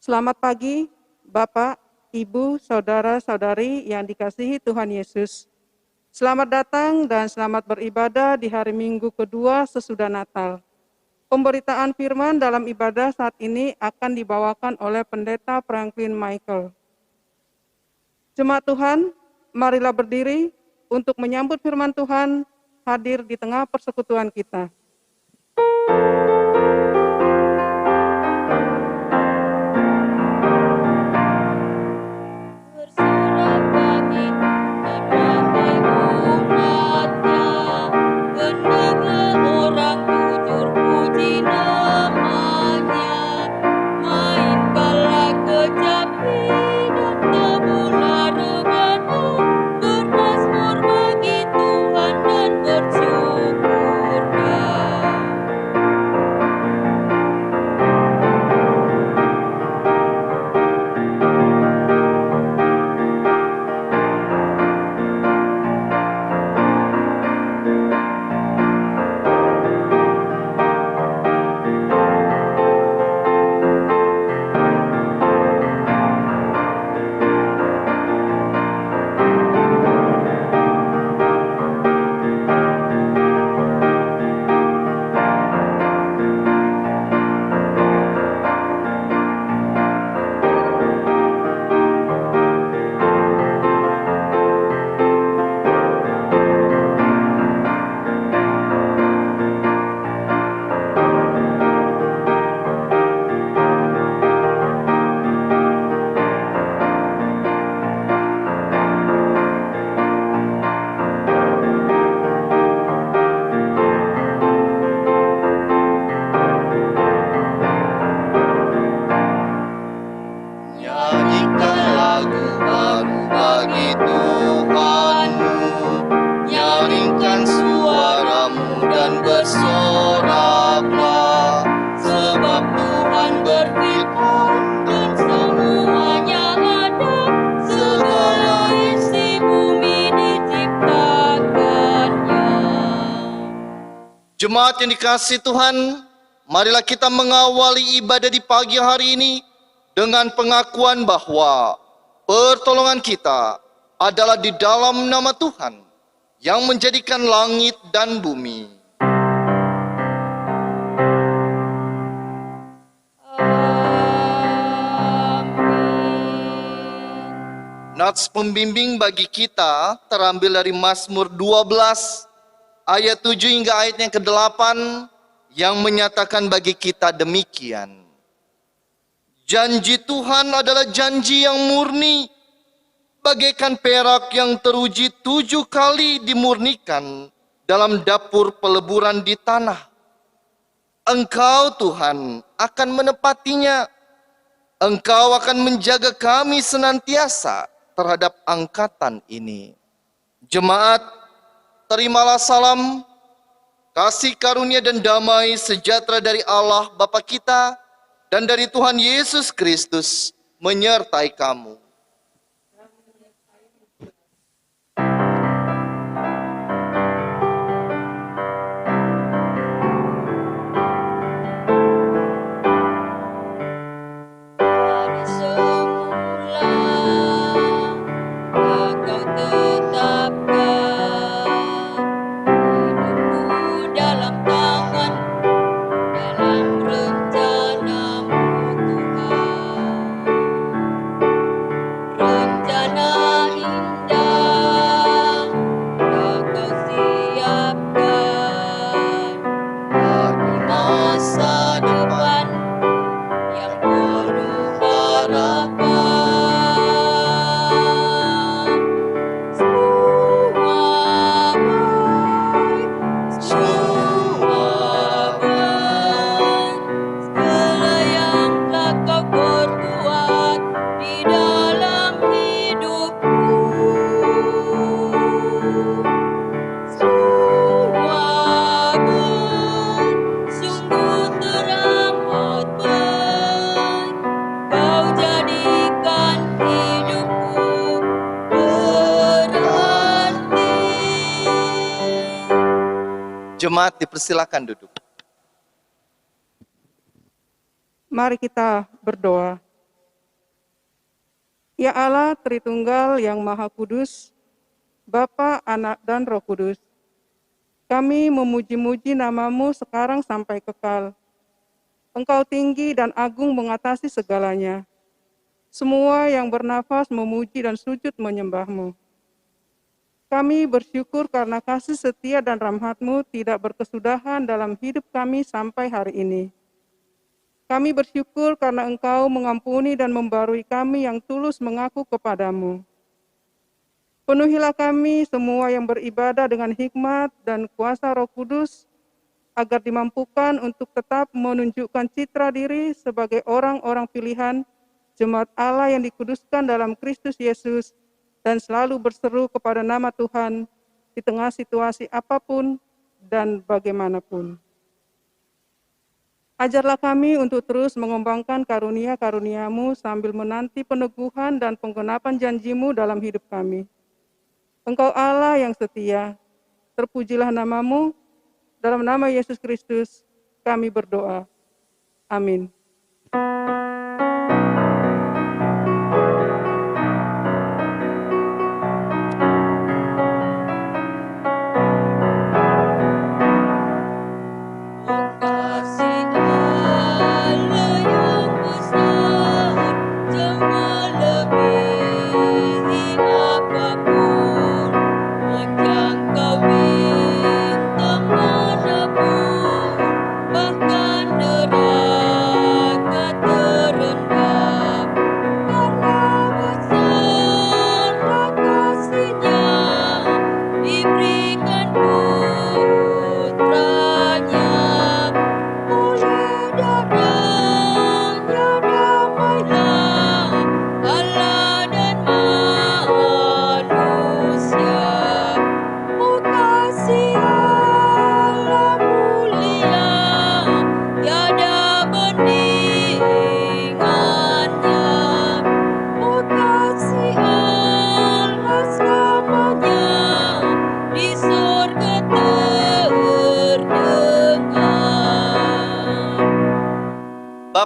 Selamat pagi, Bapak, Ibu, Saudara-saudari yang dikasihi Tuhan Yesus. Selamat datang dan selamat beribadah di hari Minggu kedua sesudah Natal. Pemberitaan firman dalam ibadah saat ini akan dibawakan oleh Pendeta Franklin Michael. Jemaat Tuhan, marilah berdiri untuk menyambut firman Tuhan hadir di tengah persekutuan kita. Jemaat yang dikasihi Tuhan, marilah kita mengawali ibadah di pagi hari ini dengan pengakuan bahwa pertolongan kita adalah di dalam nama Tuhan yang menjadikan langit dan bumi. Nats pembimbing bagi kita terambil dari Mazmur 12 ayat 7 hingga ayat yang ke-8 yang menyatakan bagi kita demikian. Janji Tuhan adalah janji yang murni, bagaikan perak yang teruji 7 kali dimurnikan dalam dapur peleburan di tanah. Engkau Tuhan akan menepatinya. Engkau akan menjaga kami senantiasa terhadap angkatan ini. Jemaat, terimalah salam, kasih karunia dan damai sejahtera dari Allah Bapa kita dan dari Tuhan Yesus Kristus menyertai kamu. Jemaat dipersilakan duduk. Mari kita berdoa. Ya Allah Tritunggal yang Maha Kudus, Bapa, Anak, dan Roh Kudus, kami memuji-muji nama-Mu sekarang sampai kekal. Engkau tinggi dan agung mengatasi segalanya. Semua yang bernafas memuji dan sujud menyembah-Mu. Kami bersyukur karena kasih setia dan rahmat-Mu tidak berkesudahan dalam hidup kami sampai hari ini. Kami bersyukur karena Engkau mengampuni dan membarui kami yang tulus mengaku kepadamu. Penuhilah kami semua yang beribadah dengan hikmat dan kuasa Roh Kudus, agar dimampukan untuk tetap menunjukkan citra diri sebagai orang-orang pilihan, jemaat Allah yang dikuduskan dalam Kristus Yesus, dan selalu berseru kepada nama Tuhan di tengah situasi apapun dan bagaimanapun. Ajarlah kami untuk terus mengembangkan karunia-karunia-Mu sambil menanti peneguhan dan penggenapan janji-Mu dalam hidup kami. Engkau Allah yang setia, terpujilah nama-Mu, dalam nama Yesus Kristus kami berdoa. Amin.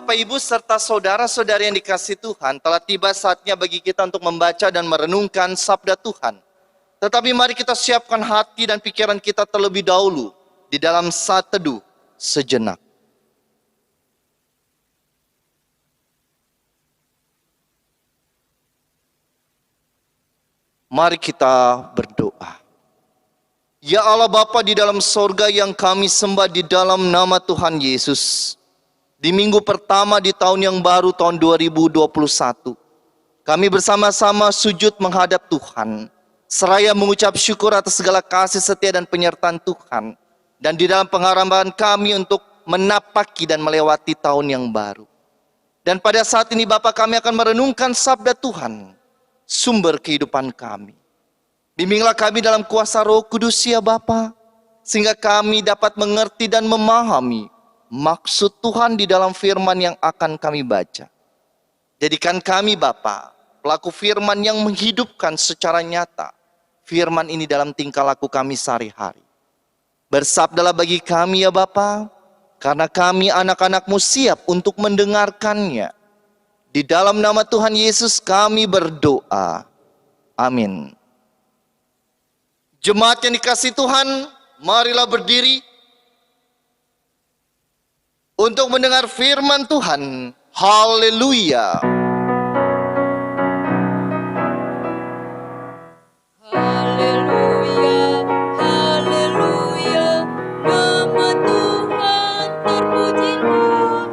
Bapak, Ibu, serta saudara-saudari yang dikasihi Tuhan, telah tiba saatnya bagi kita untuk membaca dan merenungkan sabda Tuhan. Tetapi mari kita siapkan hati dan pikiran kita terlebih dahulu di dalam saat teduh sejenak. Mari kita berdoa. Ya Allah Bapa di dalam sorga yang kami sembah di dalam nama Tuhan Yesus. Di minggu pertama di tahun yang baru, tahun 2021, kami bersama-sama sujud menghadap Tuhan, seraya mengucap syukur atas segala kasih setia dan penyertaan Tuhan, dan di dalam pengharapan kami untuk menapaki dan melewati tahun yang baru. Dan pada saat ini Bapa, kami akan merenungkan sabda Tuhan, sumber kehidupan kami. Bimbinglah kami dalam kuasa Roh Kudus ya Bapa, sehingga kami dapat mengerti dan memahami maksud Tuhan di dalam firman yang akan kami baca. Jadikan kami Bapa, pelaku firman yang menghidupkan secara nyata firman ini dalam tingkah laku kami sehari-hari. Bersabdalah bagi kami ya Bapa, karena kami anak-anak-Mu siap untuk mendengarkannya. Di dalam nama Tuhan Yesus kami berdoa. Amin. Jemaat yang dikasihi Tuhan, marilah berdiri untuk mendengar firman Tuhan. Haleluya. Haleluya, haleluya, nama Tuhan terpujilah.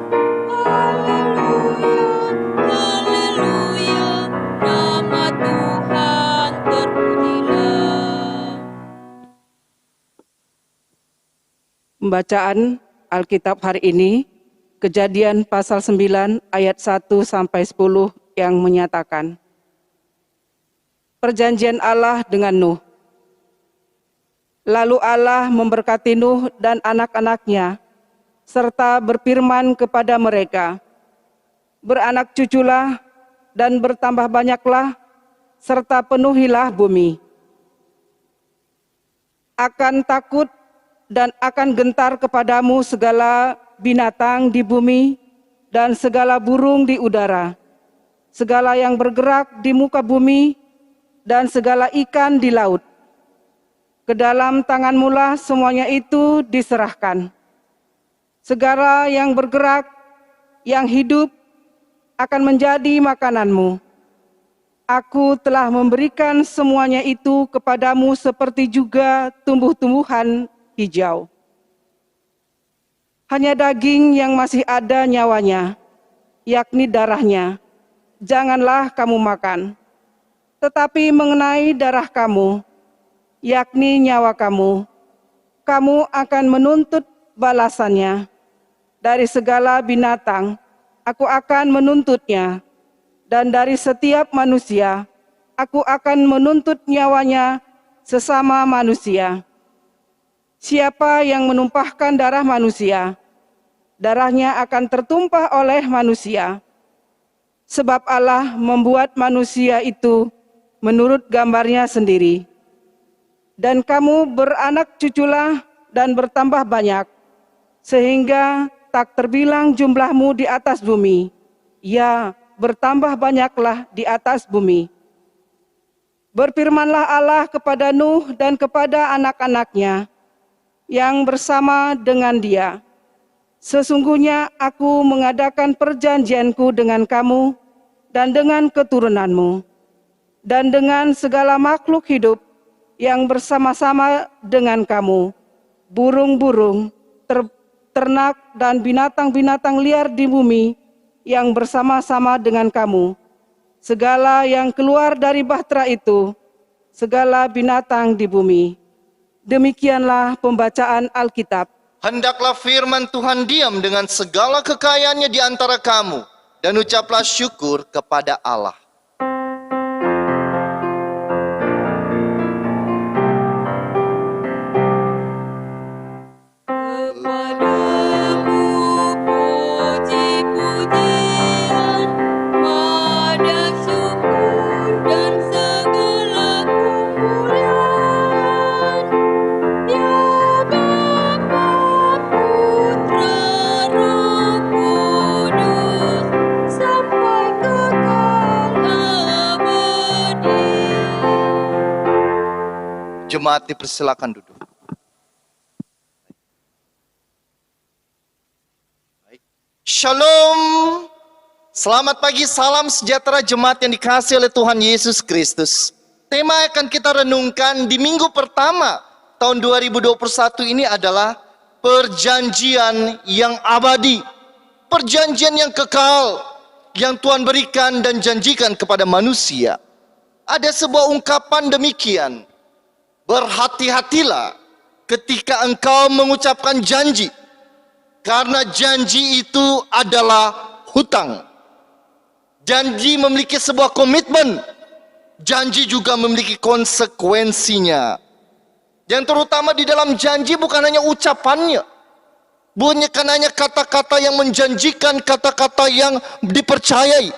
Haleluya, haleluya, nama Tuhan terpujilah. Pembacaan Alkitab hari ini, Kejadian pasal 9 ayat 1 sampai 10 yang menyatakan, perjanjian Allah dengan Nuh. Lalu Allah memberkati Nuh dan anak-anaknya, serta berfirman kepada mereka, beranak cuculah dan bertambah banyaklah, serta penuhilah bumi. Akan takut dan akan gentar kepadamu segala binatang di bumi dan segala burung di udara, segala yang bergerak di muka bumi, dan segala ikan di laut. Ke dalam tangan-Mu lah semuanya itu diserahkan. Segala yang bergerak, yang hidup, akan menjadi makanan-Mu. Aku telah memberikan semuanya itu kepadamu seperti juga tumbuh-tumbuhan hijau. Hanya daging yang masih ada nyawanya, yakni darahnya, janganlah kamu makan. Tetapi mengenai darah kamu, yakni nyawa kamu, kamu akan menuntut balasannya. Dari segala binatang, aku akan menuntutnya, dan dari setiap manusia, aku akan menuntut nyawanya sesama manusia. Siapa yang menumpahkan darah manusia, darahnya akan tertumpah oleh manusia. Sebab Allah membuat manusia itu menurut gambarnya sendiri. Dan kamu beranak cuculah dan bertambah banyak, sehingga tak terbilang jumlahmu di atas bumi. Ya, bertambah banyaklah di atas bumi. Berfirmanlah Allah kepada Nuh dan kepada anak-anaknya yang bersama dengan dia. Sesungguhnya aku mengadakan perjanjianku dengan kamu dan dengan keturunanmu, dan dengan segala makhluk hidup yang bersama-sama dengan kamu, burung-burung, ternak dan binatang-binatang liar di bumi yang bersama-sama dengan kamu, segala yang keluar dari bahtera itu, segala binatang di bumi. Demikianlah pembacaan Alkitab. Hendaklah firman Tuhan diam dengan segala kekayaannya di antara kamu, dan ucaplah syukur kepada Allah. Kepadamu puji-pujian, pada syukur dan segala kemuliaan. Ya Bapa, Putra, Roh Kudus, sampai kekal abadi. Jemaat dipersilakan duduk. Shalom. Selamat pagi, salam sejahtera jemaat yang dikasihi oleh Tuhan Yesus Kristus. Tema yang akan kita renungkan di minggu pertama tahun 2021 ini adalah perjanjian yang abadi. Perjanjian yang kekal yang Tuhan berikan dan janjikan kepada manusia. Ada sebuah ungkapan demikian. Berhati-hatilah ketika engkau mengucapkan janji, karena janji itu adalah hutang. Janji memiliki sebuah komitmen, janji juga memiliki konsekuensinya. Yang terutama di dalam janji bukan hanya ucapannya, bukan hanya kata-kata yang menjanjikan, kata-kata yang dipercayai,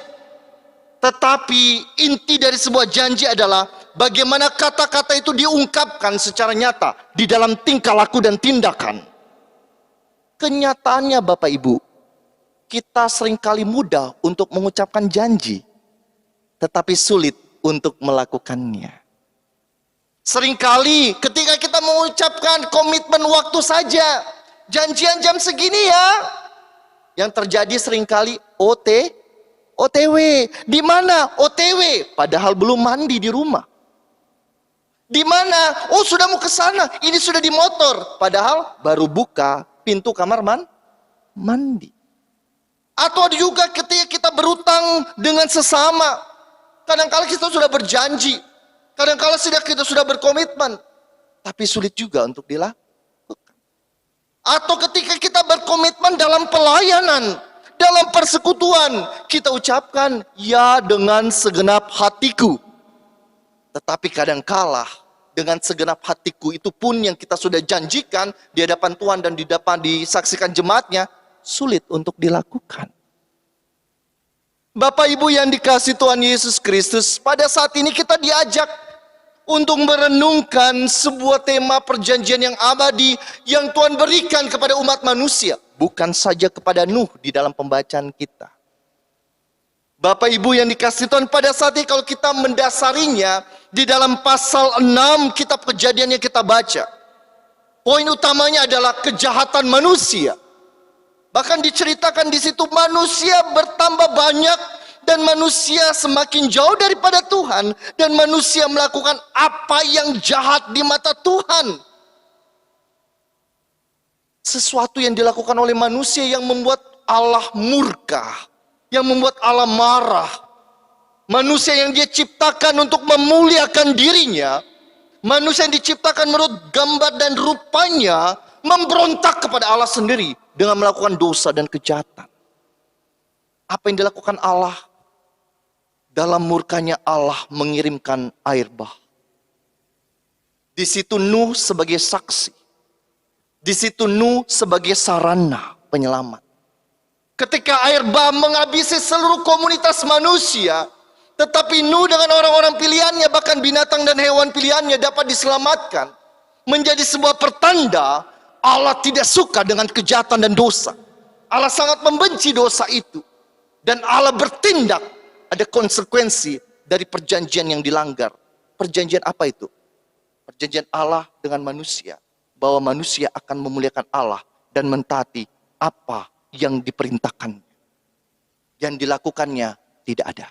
tetapi inti dari sebuah janji adalah bagaimana kata-kata itu diungkapkan secara nyata di dalam tingkah laku dan tindakan. Kenyataannya Bapak Ibu, kita seringkali mudah untuk mengucapkan janji, tetapi sulit untuk melakukannya. Seringkali ketika kita mengucapkan komitmen waktu saja, janjian jam segini ya, yang terjadi seringkali OTW. Di mana OTW? Padahal belum mandi di rumah. Di mana? Oh, sudah mau ke sana. Ini sudah di motor. Padahal baru buka pintu kamar mandi. Atau ada juga ketika kita berutang dengan sesama. Kadang-kala kita sudah berjanji. Kadang-kala kita sudah berkomitmen. Tapi sulit juga untuk dilakukan. Atau ketika kita berkomitmen dalam pelayanan, dalam persekutuan, kita ucapkan ya dengan segenap hatiku. Tetapi kadangkala dengan segenap hatiku itu pun yang kita sudah janjikan di hadapan Tuhan dan disaksikan jemaatnya, sulit untuk dilakukan. Bapak Ibu yang dikasihi Tuhan Yesus Kristus, pada saat ini kita diajak untuk merenungkan sebuah tema perjanjian yang abadi yang Tuhan berikan kepada umat manusia. Bukan saja kepada Nuh di dalam pembacaan kita. Bapak Ibu yang dikasihi Tuhan, pada saat ini kalau kita mendasarinya di dalam pasal 6 kitab Kejadian yang kita baca, poin utamanya adalah kejahatan manusia. Bahkan diceritakan di situ manusia bertambah banyak dan manusia semakin jauh daripada Tuhan, dan manusia melakukan apa yang jahat di mata Tuhan. Sesuatu yang dilakukan oleh manusia yang membuat Allah murka, yang membuat Allah marah. Manusia yang dia ciptakan untuk memuliakan dirinya, manusia yang diciptakan menurut gambar dan rupanya, memberontak kepada Allah sendiri dengan melakukan dosa dan kejahatan. Apa yang dilakukan Allah? Dalam murkanya Allah mengirimkan air bah. Di situ Nuh sebagai saksi. Di situ Nuh sebagai sarana penyelamat. Ketika air bah menghabisi seluruh komunitas manusia, tetapi Nuh dengan orang-orang pilihannya, bahkan binatang dan hewan pilihannya dapat diselamatkan, menjadi sebuah pertanda Allah tidak suka dengan kejahatan dan dosa. Allah sangat membenci dosa itu. Dan Allah bertindak, ada konsekuensi dari perjanjian yang dilanggar. Perjanjian apa itu? Perjanjian Allah dengan manusia, bahwa manusia akan memuliakan Allah dan mentaati apa yang diperintahkan. Yang dilakukannya tidak ada.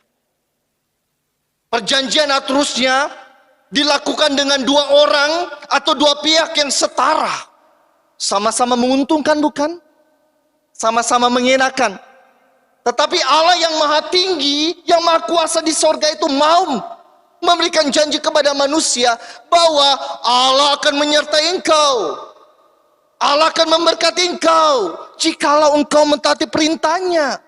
Perjanjian terusnya dilakukan dengan dua orang atau dua pihak yang setara. Sama-sama menguntungkan, bukan? Sama-sama mengenakan. Tetapi Allah yang maha tinggi, yang maha kuasa di sorga itu mau memberikan janji kepada manusia bahwa Allah akan menyertai engkau. Allah akan memberkati engkau jikalau engkau mentaati perintahnya.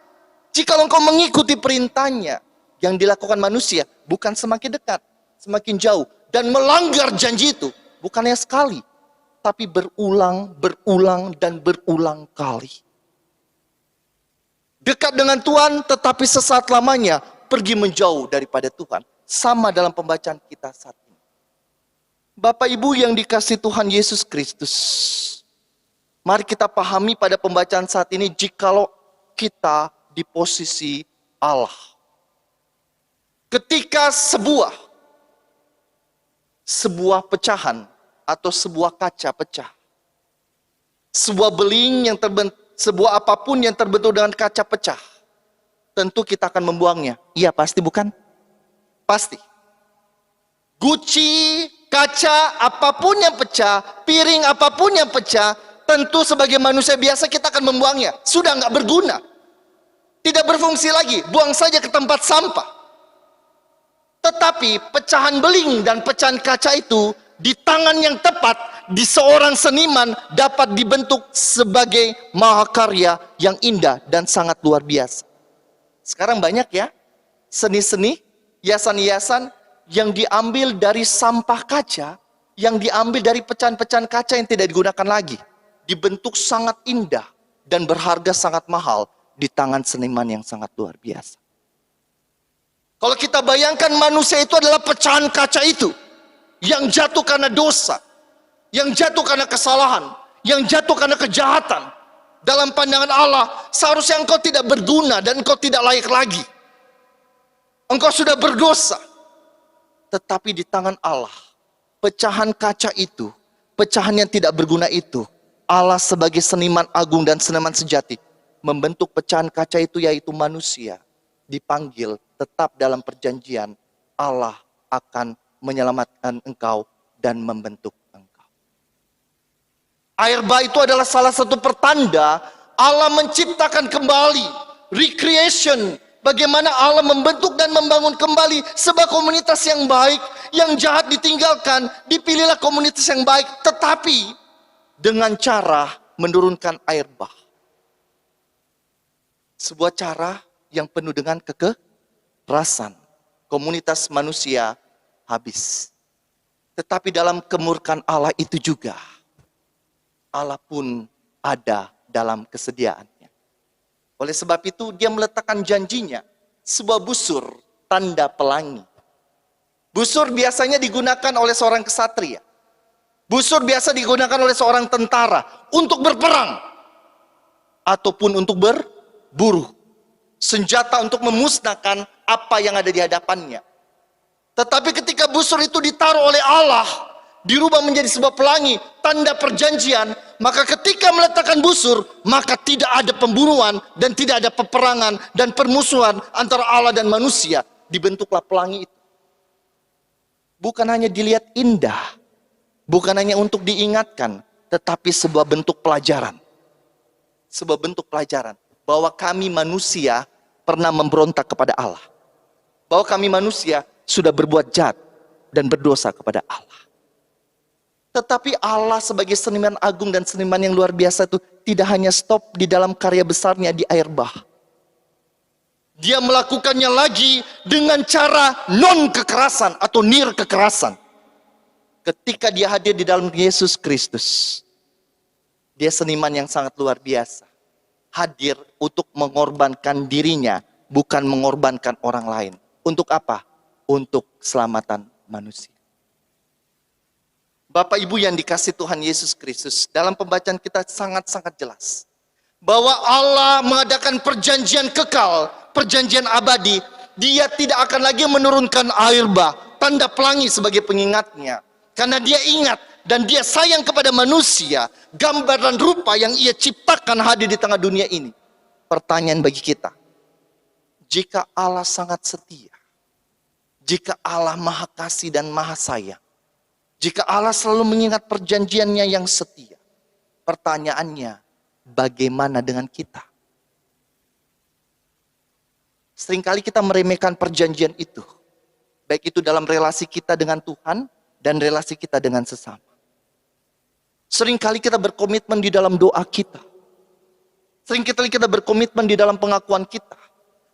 Jikalau engkau mengikuti perintahnya. Yang dilakukan manusia bukan semakin dekat, semakin jauh. Dan melanggar janji itu bukan hanya sekali, tapi berulang, dan berulang kali. Dekat dengan Tuhan tetapi sesaat lamanya pergi menjauh daripada Tuhan. Sama dalam pembacaan kita saat ini. Bapak Ibu yang dikasihi Tuhan Yesus Kristus, mari kita pahami pada pembacaan saat ini, jikalau kita di posisi Allah. Ketika sebuah pecahan atau sebuah kaca pecah, sebuah beling yang terbentuk, sebuah apapun yang terbentuk dengan kaca pecah, tentu kita akan membuangnya. Iya pasti, bukan? Pasti. Guci, kaca, apapun yang pecah, piring apapun yang pecah, tentu sebagai manusia biasa kita akan membuangnya. Sudah nggak berguna, tidak berfungsi lagi, buang saja ke tempat sampah. Tetapi pecahan beling dan pecahan kaca itu di tangan yang tepat, di seorang seniman dapat dibentuk sebagai mahakarya yang indah dan sangat luar biasa. Sekarang banyak ya seni-seni, hiasan-hiasan yang diambil dari sampah kaca, yang diambil dari pecahan-pecahan kaca yang tidak digunakan lagi, dibentuk sangat indah dan berharga sangat mahal di tangan seniman yang sangat luar biasa. Kalau kita bayangkan manusia itu adalah pecahan kaca itu, yang jatuh karena dosa, yang jatuh karena kesalahan, yang jatuh karena kejahatan. Dalam pandangan Allah, seharusnya engkau tidak berguna dan engkau tidak layak lagi. Engkau sudah berdosa. Tetapi di tangan Allah, pecahan kaca itu, pecahan yang tidak berguna itu, Allah sebagai seniman agung dan seniman sejati, membentuk pecahan kaca itu, yaitu manusia, dipanggil tetap dalam perjanjian. Allah akan menyelamatkan engkau dan membentuk engkau. Air bah itu adalah salah satu pertanda Allah menciptakan kembali, recreation, bagaimana Allah membentuk dan membangun kembali sebuah komunitas yang baik. Yang jahat ditinggalkan, dipilihlah komunitas yang baik, tetapi dengan cara menurunkan air bah. Sebuah cara yang penuh dengan kekerasan. Komunitas manusia habis. Tetapi dalam kemurkaan Allah itu juga, Allah pun ada dalam kesediaannya. Oleh sebab itu dia meletakkan janjinya, sebuah busur tanda pelangi. Busur biasanya digunakan oleh seorang kesatria. Busur biasa digunakan oleh seorang tentara untuk berperang ataupun untuk berburu. senjata untuk memusnahkan apa yang ada di hadapannya. Tetapi ketika busur itu ditaruh oleh Allah, dirubah menjadi sebuah pelangi, tanda perjanjian, maka ketika meletakkan busur, maka tidak ada pembunuhan dan tidak ada peperangan dan permusuhan antara Allah dan manusia. Dibentuklah pelangi itu. Bukan hanya dilihat indah, bukan hanya untuk diingatkan, tetapi sebuah bentuk pelajaran. Sebuah bentuk pelajaran bahwa kami manusia pernah memberontak kepada Allah. Bahwa kami manusia sudah berbuat jahat dan berdosa kepada Allah. Tetapi Allah sebagai seniman agung dan seniman yang luar biasa itu tidak hanya stop di dalam karya besarnya di air bah. Dia melakukannya lagi dengan cara non-kekerasan atau nir-kekerasan. Ketika dia hadir di dalam Yesus Kristus, dia seniman yang sangat luar biasa. Hadir untuk mengorbankan dirinya, bukan mengorbankan orang lain. Untuk apa? Untuk keselamatan manusia. Bapak Ibu yang dikasih Tuhan Yesus Kristus, dalam pembacaan kita sangat-sangat jelas bahwa Allah mengadakan perjanjian kekal, perjanjian abadi. Dia tidak akan lagi menurunkan air bah, tanda pelangi sebagai pengingatnya. Karena dia ingat dan dia sayang kepada manusia, gambar dan rupa yang ia ciptakan hadir di tengah dunia ini. Pertanyaan bagi kita, jika Allah sangat setia, jika Allah maha kasih dan maha sayang, jika Allah selalu mengingat perjanjiannya yang setia, pertanyaannya, bagaimana dengan kita? Seringkali kita meremehkan perjanjian itu, baik itu dalam relasi kita dengan Tuhan dan relasi kita dengan sesama. Seringkali kita berkomitmen di dalam doa kita. Seringkali kita berkomitmen di dalam pengakuan kita.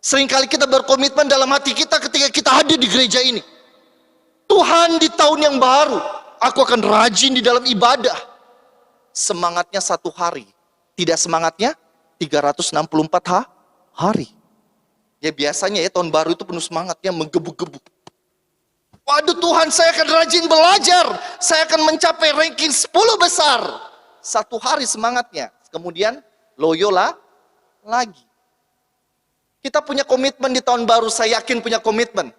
Seringkali kita berkomitmen dalam hati kita ketika kita hadir di gereja ini. Tuhan, di tahun yang baru, aku akan rajin di dalam ibadah. Semangatnya satu hari. Tidak semangatnya 364 hari. Ya biasanya ya tahun baru itu penuh semangatnya, menggebu-gebu. Waduh Tuhan, saya akan rajin belajar. Saya akan mencapai ranking 10 besar. Satu hari semangatnya. Kemudian loyo lagi. Kita punya komitmen di tahun baru, saya yakin punya komitmen.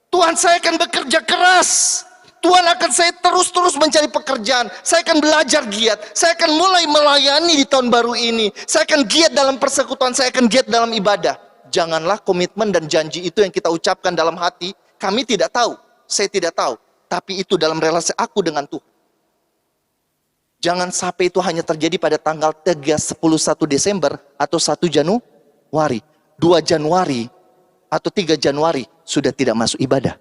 Tuhan, saya akan bekerja keras. Tuhan, akan saya terus-terus mencari pekerjaan. Saya akan belajar giat. Saya akan mulai melayani di tahun baru ini. Saya akan giat dalam persekutuan, saya akan giat dalam ibadah. Janganlah komitmen dan janji itu yang kita ucapkan dalam hati, kami tidak tahu, saya tidak tahu. Tapi itu dalam relasi aku dengan Tuhan. Jangan sampai itu hanya terjadi pada tanggal 31 Desember atau 1 Januari. 2 Januari atau 3 Januari sudah tidak masuk ibadah.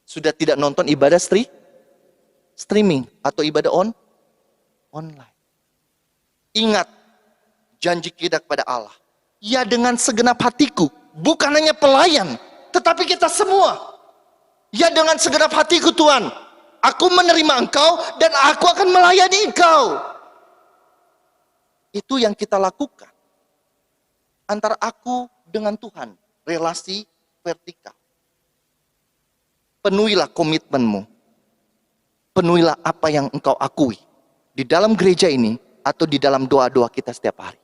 Sudah tidak nonton ibadah streaming atau ibadah online. Ingat janji kita kepada Allah. Ya dengan segenap hatiku, bukan hanya pelayan, tetapi kita semua. Ya dengan segenap hatiku Tuhan, aku menerima Engkau dan aku akan melayani Engkau. Itu yang kita lakukan. Antara aku dengan Tuhan, relasi vertikal. Penuhilah komitmenmu. Penuhilah apa yang engkau akui. Di dalam gereja ini, atau di dalam doa-doa kita setiap hari.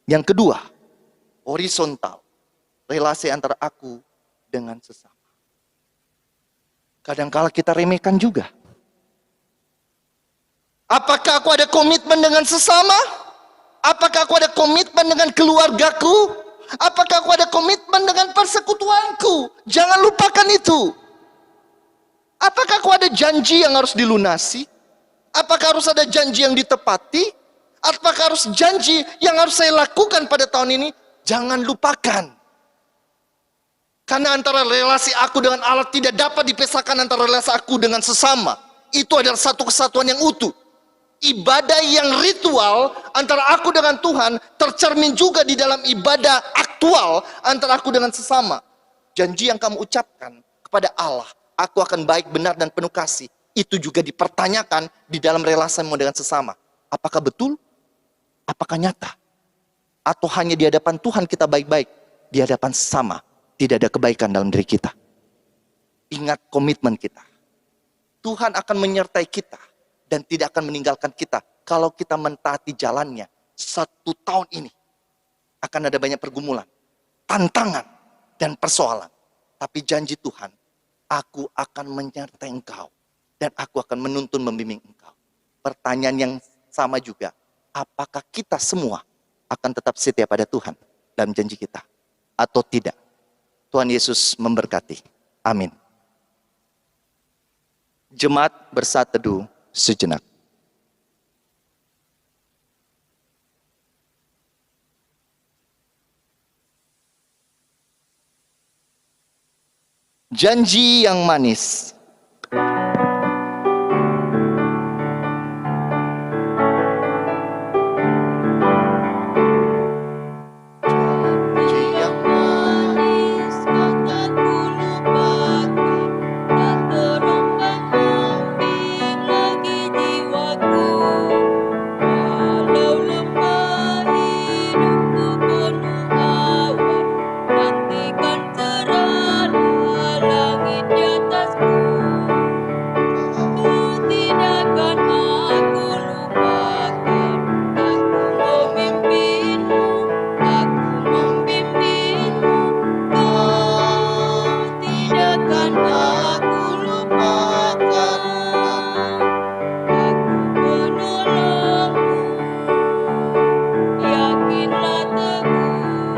Yang kedua, horizontal. Relasi antara aku dengan sesama. Kadangkala kita remehkan juga. Apakah aku ada komitmen dengan sesama? Apakah aku ada komitmen dengan keluargaku? Apakah aku ada komitmen dengan persekutuanku? Jangan lupakan itu. Apakah aku ada janji yang harus dilunasi? Apakah harus ada janji yang ditepati? Apakah harus janji yang harus saya lakukan pada tahun ini? Jangan lupakan. Karena antara relasi aku dengan Allah tidak dapat dipisahkan antara relasi aku dengan sesama. Itu adalah satu kesatuan yang utuh. Ibadah yang ritual antara aku dengan Tuhan tercermin juga di dalam ibadah aktual antara aku dengan sesama. Janji yang kamu ucapkan kepada Allah, aku akan baik, benar, dan penuh kasih. Itu juga dipertanyakan di dalam relasimu dengan sesama. Apakah betul? Apakah nyata? Atau hanya di hadapan Tuhan kita baik-baik, di hadapan sesama tidak ada kebaikan dalam diri kita. Ingat komitmen kita. Tuhan akan menyertai kita dan tidak akan meninggalkan kita kalau kita mentaati jalannya 1 tahun ini. akan ada banyak pergumulan, tantangan, dan persoalan. Tapi janji Tuhan, aku akan menyertai engkau. Dan aku akan menuntun membimbing engkau. Pertanyaan yang sama juga, apakah kita semua akan tetap setia pada Tuhan dalam janji kita? Atau tidak? Tuhan Yesus memberkati. Amin. Jemaat bersaat teduh sejenak. Janji yang manis. Janji yang manis kau tak kulupakan, tak terombang-ambing lagi jiwaku. Walau lembah hidupku penuh awan, nantikan cerahlah langit di atasku. Kau tidak akan aku lupakan, aku memimpinmu, aku membimbingmu. Kau tidak akan aku lupakan, aku penolongmu, yakinlah teguh.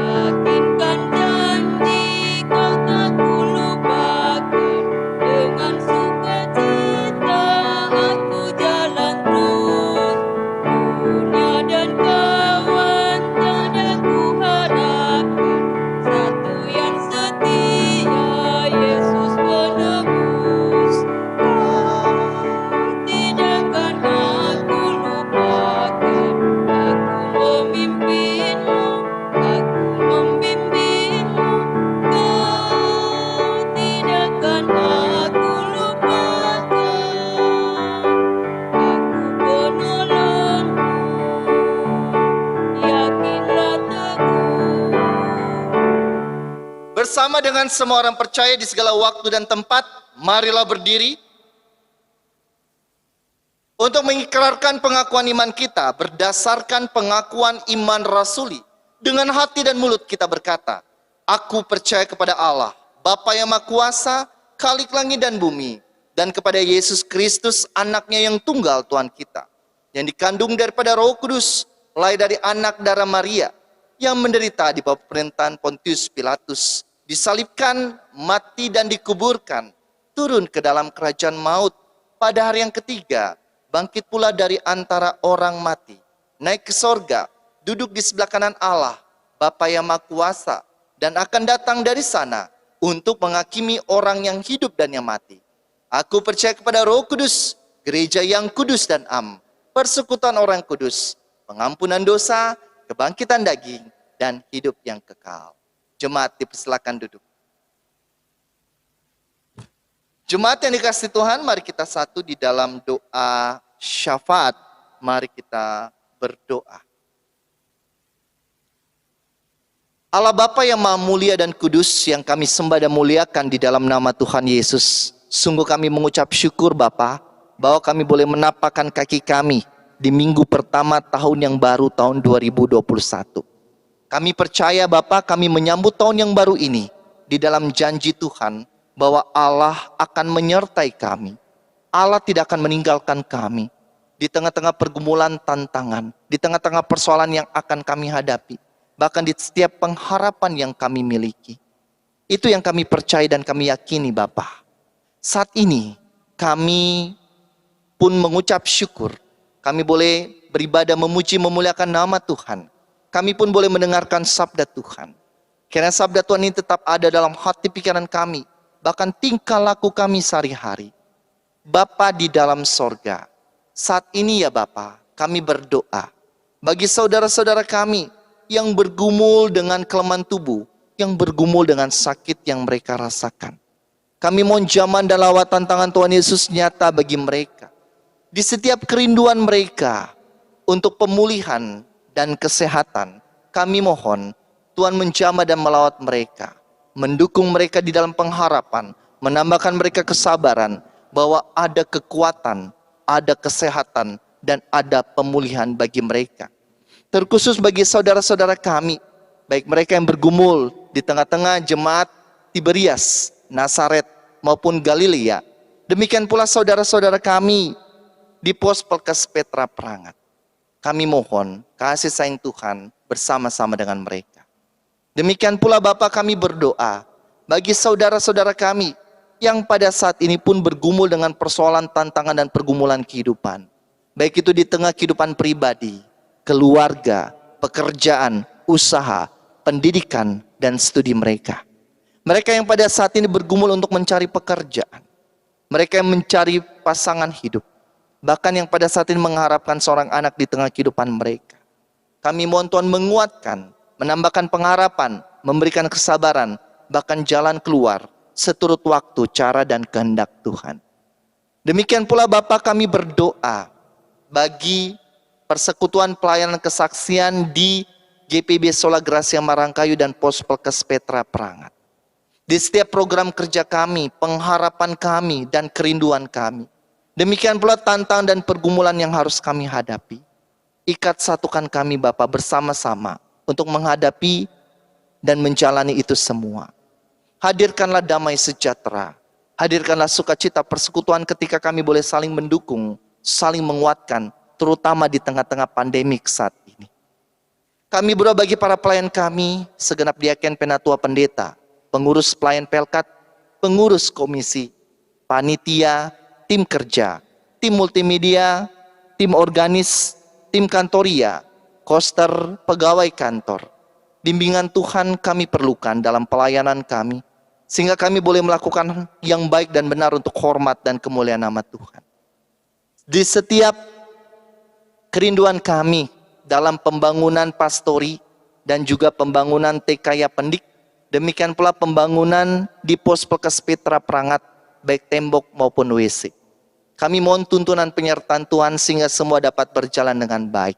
Yakinkan janji kau tak kulupakan, dengan sukacita aku jalan terus. Dunia dan kawan tiada ku harapkan, satu yang setia, Yesus penebus. Kau tidak akan aku lupakan, aku memimpinmu, aku membimbingmu. Kau tidak akan aku lupakan, aku penolongmu, yakinlah teguh. Bersama dengan semua orang percaya di segala waktu dan tempat, marilah berdiri untuk mengikrarkan pengakuan iman kita berdasarkan pengakuan iman rasuli. Dengan hati dan mulut kita berkata, aku percaya kepada Allah, Bapa yang Maha Kuasa, Khalik langit dan bumi, dan kepada Yesus Kristus, anaknya yang tunggal Tuhan kita, yang dikandung daripada Roh Kudus, lahir dari anak darah Maria, yang menderita di bawah pemerintahan Pontius Pilatus, disalibkan, mati dan dikuburkan, turun ke dalam kerajaan maut, pada hari yang ketiga, bangkit pula dari antara orang mati, naik ke sorga, duduk di sebelah kanan Allah, Bapa yang Maha Kuasa, dan akan datang dari sana untuk menghakimi orang yang hidup dan yang mati. Aku percaya kepada Roh Kudus, gereja yang kudus dan am, persekutuan orang kudus, pengampunan dosa, kebangkitan daging, dan hidup yang kekal. Jemaat dipersilakan duduk. Jemaat yang dikasihi Tuhan, mari kita satu di dalam doa syafaat. Mari kita berdoa. Allah Bapa yang Maha Mulia dan Kudus, yang kami sembah dan muliakan di dalam nama Tuhan Yesus. Sungguh kami mengucap syukur Bapa, bahwa kami boleh menapakkan kaki kami di minggu pertama tahun yang baru, tahun 2021. Kami percaya Bapa, kami menyambut tahun yang baru ini di dalam janji Tuhan, bahwa Allah akan menyertai kami. Allah tidak akan meninggalkan kami di tengah-tengah pergumulan tantangan, di tengah-tengah persoalan yang akan kami hadapi, bahkan di setiap pengharapan yang kami miliki. Itu yang kami percaya dan kami yakini Bapa. Saat ini kami pun mengucap syukur, kami boleh beribadah, memuji, memuliakan nama Tuhan. Kami pun boleh mendengarkan sabda Tuhan. Karena sabda Tuhan ini tetap ada dalam hati pikiran kami, bahkan tingkah laku kami sehari-hari. Bapa di dalam sorga, saat ini ya Bapa, kami berdoa bagi saudara-saudara kami yang bergumul dengan kelemahan tubuh, yang bergumul dengan sakit yang mereka rasakan. Kami mohon zaman dan lawatan tangan Tuhan Yesus nyata bagi mereka. Di setiap kerinduan mereka untuk pemulihan dan kesehatan, kami mohon Tuhan menjamah dan melawat mereka, mendukung mereka di dalam pengharapan, menambahkan mereka kesabaran, bahwa ada kekuatan, ada kesehatan, dan ada pemulihan bagi mereka. terkhusus bagi saudara-saudara kami, baik mereka yang bergumul di tengah-tengah jemaat Tiberias, Nazaret maupun Galilea. Demikian pula saudara-saudara kami di pos Pelkes Petra Prangat. Kami mohon kasih sayang Tuhan bersama-sama dengan mereka. Demikian pula Bapa, kami berdoa bagi saudara-saudara kami yang pada saat ini pun bergumul dengan persoalan, tantangan, dan pergumulan kehidupan. Baik itu di tengah kehidupan pribadi, keluarga, pekerjaan, usaha, pendidikan, dan studi mereka. Mereka yang pada saat ini bergumul untuk mencari pekerjaan. Mereka yang mencari pasangan hidup. Bahkan yang pada saat ini mengharapkan seorang anak di tengah kehidupan mereka. Kami mohon Tuhan menguatkan, menambahkan pengharapan, memberikan kesabaran, bahkan jalan keluar seturut waktu, cara, dan kehendak Tuhan. Demikian pula Bapa, kami berdoa bagi persekutuan pelayanan kesaksian di GPB Sola Gracia Marangkayu dan Pos Pelkes Petra Prangat. Di setiap program kerja kami, pengharapan kami, dan kerinduan kami. Demikian pula tantangan dan pergumulan yang harus kami hadapi. Ikat satukan kami Bapa bersama-sama untuk menghadapi dan menjalani itu semua. Hadirkanlah damai sejahtera. Hadirkanlah sukacita persekutuan ketika kami boleh saling mendukung, saling menguatkan, terutama di tengah-tengah pandemik saat ini. Kami berdoa bagi para pelayan kami, segenap diaken, penatua, pendeta, pengurus pelayan Pelkat, pengurus komisi, panitia, tim kerja, tim multimedia, tim organis, tim kantoria, koster, pegawai kantor. Bimbingan Tuhan kami perlukan dalam pelayanan kami, sehingga kami boleh melakukan yang baik dan benar untuk hormat dan kemuliaan nama Tuhan. Di setiap kerinduan kami dalam pembangunan pastori dan juga pembangunan TK Pendik, demikian pula pembangunan di Pos Pelkes Petra Prangat, baik tembok maupun WC. Kami mohon tuntunan penyertaan Tuhan sehingga semua dapat berjalan dengan baik.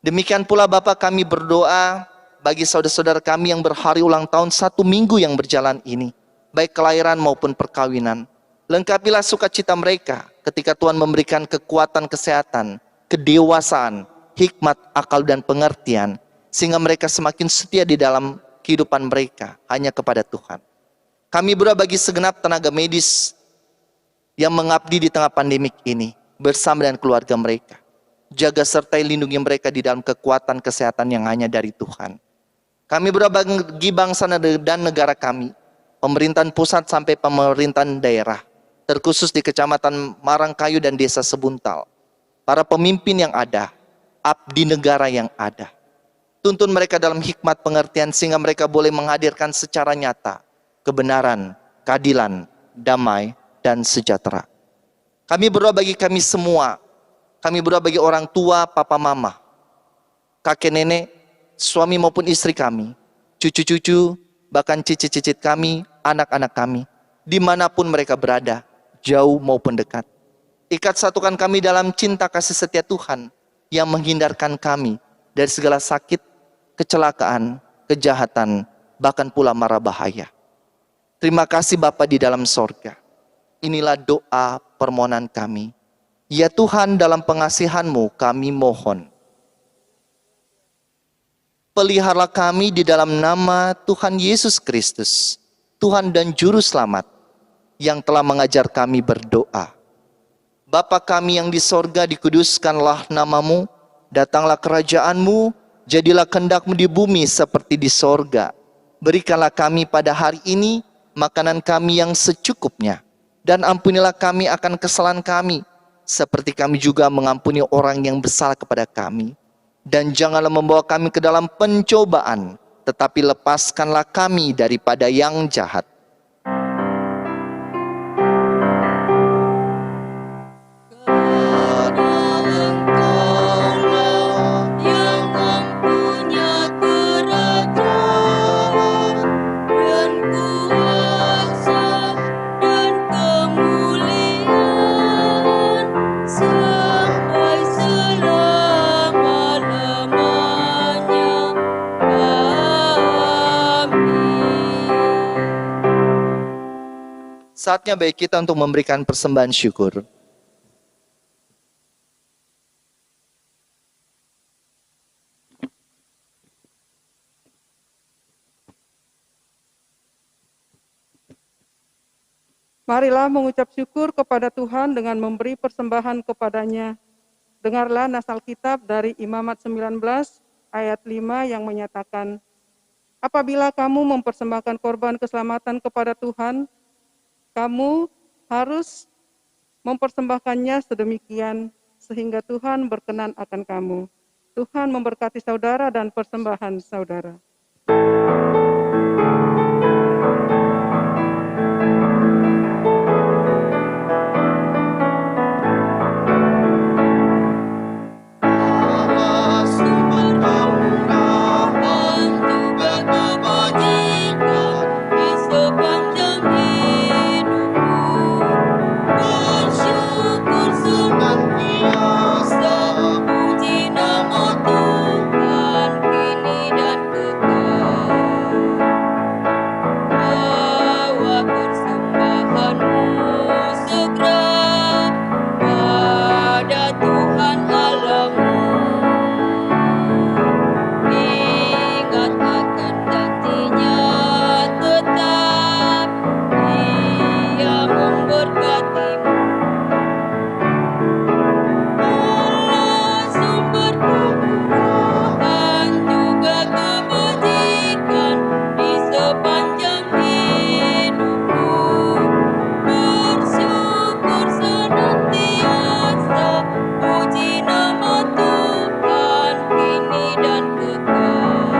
Demikian pula Bapak, kami berdoa bagi saudara-saudara kami yang berhari ulang tahun 1 minggu yang berjalan ini, baik kelahiran maupun perkawinan. Lengkapilah sukacita mereka ketika Tuhan memberikan kekuatan kesehatan, kedewasaan, hikmat, akal, dan pengertian, sehingga mereka semakin setia di dalam kehidupan mereka hanya kepada Tuhan. Kami berdoa bagi segenap tenaga medis yang mengabdi di tengah pandemik ini bersama dengan keluarga mereka. Jaga sertai lindungi mereka di dalam kekuatan kesehatan yang hanya dari Tuhan. Kami berdoa bagi bangsa dan negara kami, pemerintahan pusat sampai pemerintahan daerah, terkhusus di Kecamatan Marangkayu dan Desa Sebuntal. Para pemimpin yang ada, abdi negara yang ada. Tuntun mereka dalam hikmat pengertian sehingga mereka boleh menghadirkan secara nyata kebenaran, keadilan, damai, dan sejahtera. Kami berdoa bagi kami semua. Kami berdoa bagi orang tua, papa, mama, kakek, nenek, suami maupun istri kami, cucu-cucu, bahkan cicit-cicit kami, anak-anak kami, dimanapun mereka berada, jauh maupun dekat. Ikat satukan kami dalam cinta kasih setia Tuhan yang menghindarkan kami dari segala sakit, kecelakaan, kejahatan, bahkan pula mara bahaya. Terima kasih Bapa di dalam sorga. Inilah doa permohonan kami. Ya Tuhan, dalam pengasihan-Mu kami mohon. Peliharalah kami di dalam nama Tuhan Yesus Kristus, Tuhan dan Juru Selamat, yang telah mengajar kami berdoa. Bapa kami yang di sorga, dikuduskanlah nama-Mu, datanglah kerajaan-Mu, jadilah kehendak-Mu di bumi seperti di sorga. Berikanlah kami pada hari ini makanan kami yang secukupnya, dan ampunilah kami akan kesalahan kami, seperti kami juga mengampuni orang yang bersalah kepada kami. Dan janganlah membawa kami ke dalam pencobaan, tetapi lepaskanlah kami daripada yang jahat. Saatnya baik kita untuk memberikan persembahan syukur. Marilah mengucap syukur kepada Tuhan dengan memberi persembahan kepadanya. Dengarlah nas Alkitab dari Imamat 19 ayat 5 yang menyatakan, apabila kamu mempersembahkan korban keselamatan kepada Tuhan, kamu harus mempersembahkannya sedemikian sehingga Tuhan berkenan akan kamu. Tuhan memberkati saudara dan persembahan saudara. Allah sumber kemurahan juga kebajikan di sepanjang hidupku. Bersyukur senantiasa, puji nama Tuhan kini dan kekal. Bawa persembahanmu segera pada Tuhan Allahmu. Ingat akan janjinya tetap, Dia memberkatimu. Allah sumber kemurahan juga kebajikan di sepanjang hidupku. Bersyukur senantiasa, puji nama Tuhan kini dan kekal.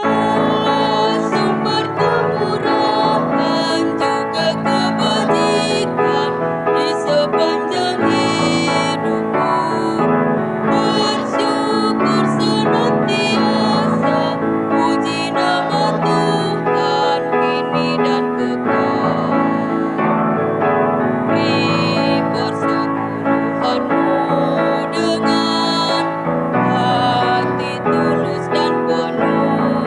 Allah sumber kemurahan juga kebajikan di sepanjang hidupku. Bersyukur senantiasa, puji nama Tuhan kini dan kekal. Beri persetujuanmu dengan hati tulus dan penuh.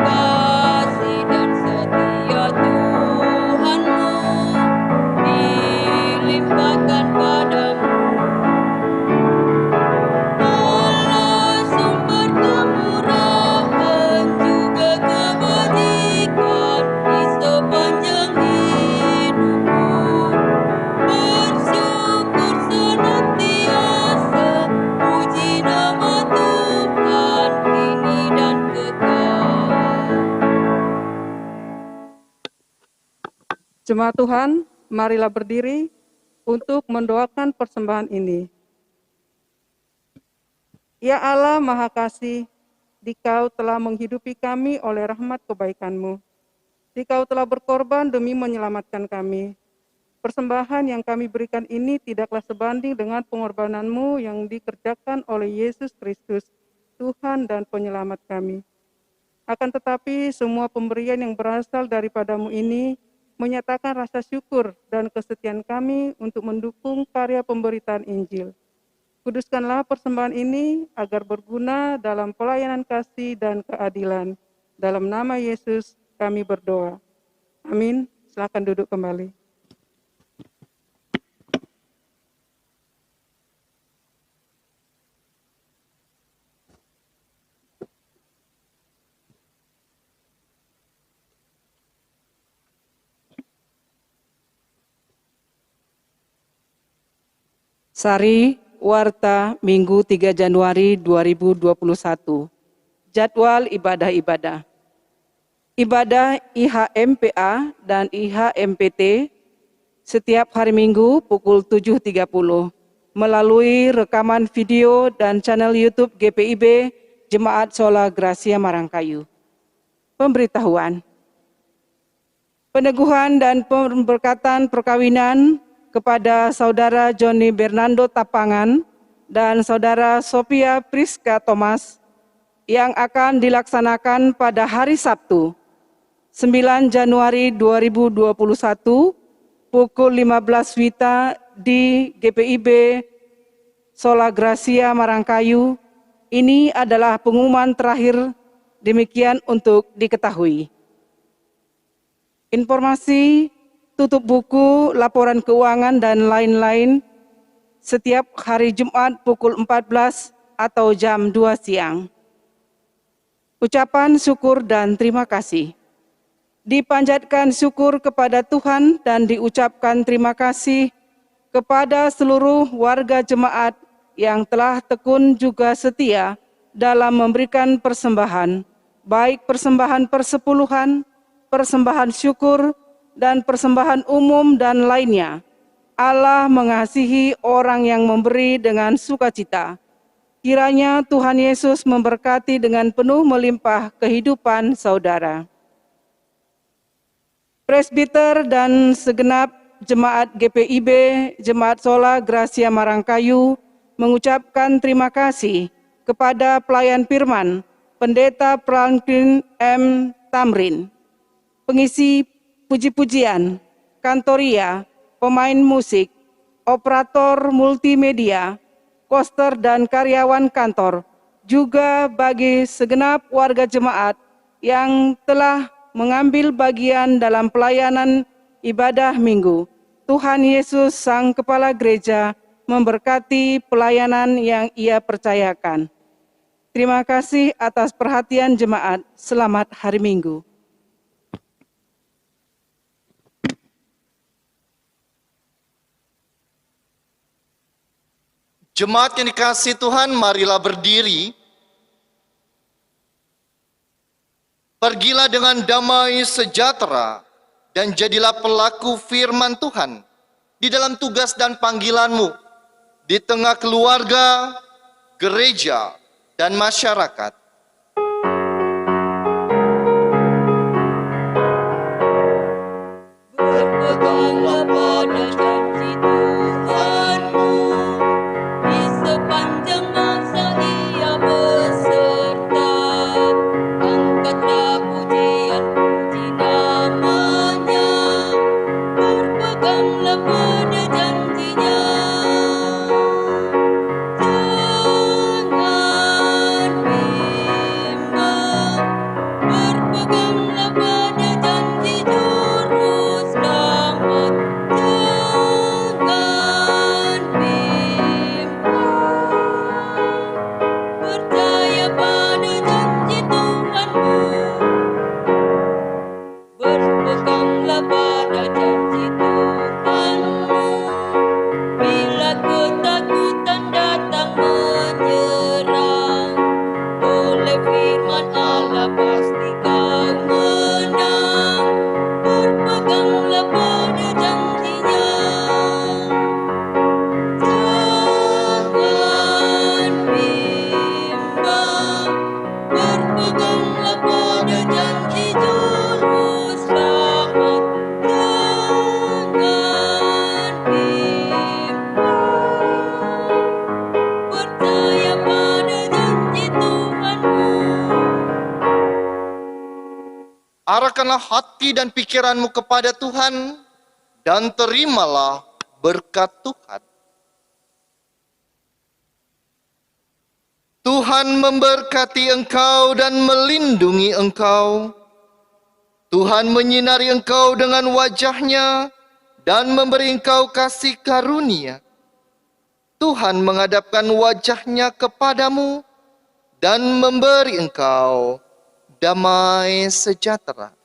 Kasih dan setia Tuhanmu dilimpahkan padamu. Allah sumber kemurahan juga kebajikan di sepanjang hidupku. Bersyukur senantiasa, puji nama Tuhan kini dan kekal. Jemaat Tuhan, marilah berdiri untuk mendoakan persembahan ini. Ya Allah Maha Kasih, Dikau telah menghidupi kami oleh rahmat kebaikan-Mu. Dikau telah berkorban demi menyelamatkan kami. Persembahan yang kami berikan ini tidaklah sebanding dengan pengorbanan-Mu yang dikerjakan oleh Yesus Kristus, Tuhan dan Penyelamat kami. Akan tetapi semua pemberian yang berasal daripada-Mu ini menyatakan rasa syukur dan kesetiaan kami untuk mendukung karya pemberitaan Injil. Kuduskanlah persembahan ini agar berguna dalam pelayanan kasih dan keadilan. Dalam nama Yesus kami berdoa. Amin. Silakan duduk kembali. Sari Warta Minggu 3 Januari 2021. Jadwal ibadah-ibadah. Ibadah IHMPA dan IHMPT setiap hari Minggu pukul 7.30 melalui rekaman video dan channel YouTube GPIB Jemaat Sola Gracia Marangkayu. Pemberitahuan. Peneguhan dan pemberkatan perkawinan kepada Saudara Joni Bernardo Tapangan dan Saudara Sophia Priska Thomas yang akan dilaksanakan pada hari Sabtu, 9 Januari 2021 pukul 15 WITA di GPIB Sola Gracia Marangkayu. Ini adalah pengumuman terakhir, demikian untuk diketahui. Informasi tutup buku, laporan keuangan, dan lain-lain setiap hari Jumat pukul 14 atau jam 2 siang. Ucapan syukur dan terima kasih. Dipanjatkan syukur kepada Tuhan dan diucapkan terima kasih kepada seluruh warga jemaat yang telah tekun juga setia dalam memberikan persembahan, baik persembahan persepuluhan, persembahan syukur, dan persembahan umum dan lainnya. Allah mengasihi orang yang memberi dengan sukacita. Kiranya Tuhan Yesus memberkati dengan penuh melimpah kehidupan saudara. Presbiter dan segenap jemaat GPIB, Jemaat Sola Gracia Marangkayu, mengucapkan terima kasih kepada pelayan firman, Pendeta Franklin M. Tamrin, pengisi puji-pujian, kantoria, pemain musik, operator multimedia, koster dan karyawan kantor, juga bagi segenap warga jemaat yang telah mengambil bagian dalam pelayanan ibadah minggu. Tuhan Yesus Sang Kepala Gereja memberkati pelayanan yang Ia percayakan. Terima kasih atas perhatian jemaat. Selamat hari Minggu. Jemaat yang dikasihi Tuhan, marilah berdiri. Pergilah dengan damai sejahtera dan jadilah pelaku firman Tuhan di dalam tugas dan panggilanmu, di tengah keluarga, gereja, dan masyarakat. Berpeganglah pada janji Tuhanmu, di sepanjang masa Ia beserta. Angkatlah pujian-puji nama-Nya, berpeganglah pada janji-Nya. Jangan bimbang, berpeganglah pada janji Juru Selamat. Jangan bimbang, percaya pada janji Tuhanmu. Berpeganglah pada janji Tuhanmu, bila ketakutan datang menyerang. Oleh firman Allah pasti kau menang. Berpeganglah pada janji-Nya. Jangan bimbang, berpeganglah pada janji Juru Selamat. Jangan bimbang, percaya pada janji Tuhanmu. Arahkanlah hati dan pikiranmu kepada Tuhan dan terimalah berkat Tuhan. Tuhan memberkati engkau dan melindungi engkau. Tuhan menyinari engkau dengan wajah-Nya dan memberi engkau kasih karunia. Tuhan menghadapkan wajah-Nya kepadamu dan memberi engkau damai sejahtera.